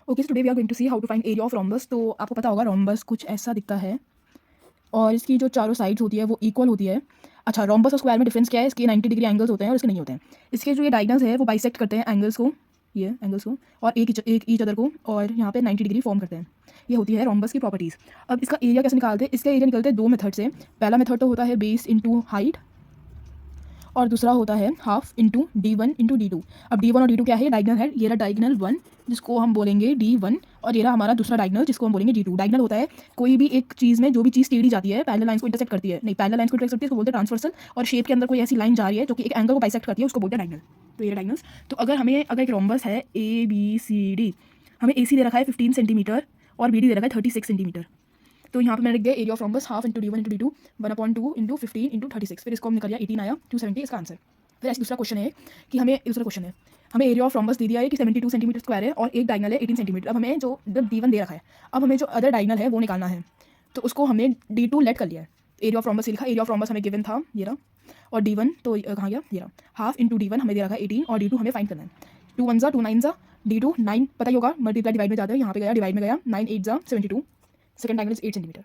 Okay, so today we are going to see how to find area of rhombus. तो आपको पता होगा rhombus कुछ ऐसा दिखता है और इसकी जो चारों साइड्स होती है वो इक्वल होती है। अच्छा, रोम्बस और स्क्वायर में डिफरेंस क्या है? इसके 90 डिग्री एंगल्स होते हैं और इसके नहीं होते हैं। इसके जो ये डायगोनल्स है वो बाइसेक्ट करते हैं एंगल्स को, ये एंगल्स को, और एक ईच अदर को, और यहाँ पे 90 डिग्री फॉर्म करते हैं। ये होती है रोम्बस की प्रॉपर्टीज़। अब इसका एरिया कैसे निकालते हैं? इसका एरिया निकलते हैं दो मेथड से। पहला मेथड तो होता है बेस इंटू हाइट, और दूसरा होता है half into D1 into D2। अब D1 और D2 क्या है? डायगनल है। ये रहा डायगनल 1 जिसको हम बोलेंगे D1, और ये रहा हमारा दूसरा डायगनल जिसको हम बोलेंगे D2। डायगनल होता है कोई भी एक चीज़ में जो भी चीज़ टेढ़ी जाती है, पैरेलल लाइंस को इंटरसेक्ट करती है, नहीं पैरेलल लाइंस को इंटरसेक्ट करती है उसको बोलते हैं ट्रांसवर्सल, और शेप के अंदर कोई ऐसी लाइन जा रही है जो कि एक एंगल को बाइसेक्ट करती है उसको बोलते हैं डायगनल। तो ये डायगनल्स। तो अगर एक रोम्बस है ABCD, हमें AC दे रखा है 15 सेंटीमीटर और BD दे रखा है 36 सेंटीमीटर। तो यहाँ पे मैंने लिख दिया area of rhombus half into D1 into D2 1/2 into 15 into 36। फिर इसको हम निकल गया 18 आया, 270 इसका आंसर। फिर ऐसे दूसरा क्वेश्चन है कि हमें एरिया ऑफ रोम्बस दे दिया है कि 72 सेंटीमीटर स्क्वायर है और एक डायगनल है 18 सेंटीमीटर। अब हमें जो D1 दे रखा है, अब हमें जो अदर डायगनल है वो निकालना है। तो उसको हमने D2 लेट कर लिया है। एरिया ऑफ रोम्बस से लिखा, एरिया ऑफ रोम्बस हमें गिवन था ये रहा, और D1 तो कहाँ गया? ये रहा। हाफ इंटू D1 हमें दे रखा है 18 और D2 हमें फाइंड करना है। 2 1 2 9 D2 9 पता ही होगा, मल्टीप्लाई डिवाइड में जाता है, यहाँ पे गया डिवाइड में गया, 9 8 72। Second diagonal is 8 centimetre.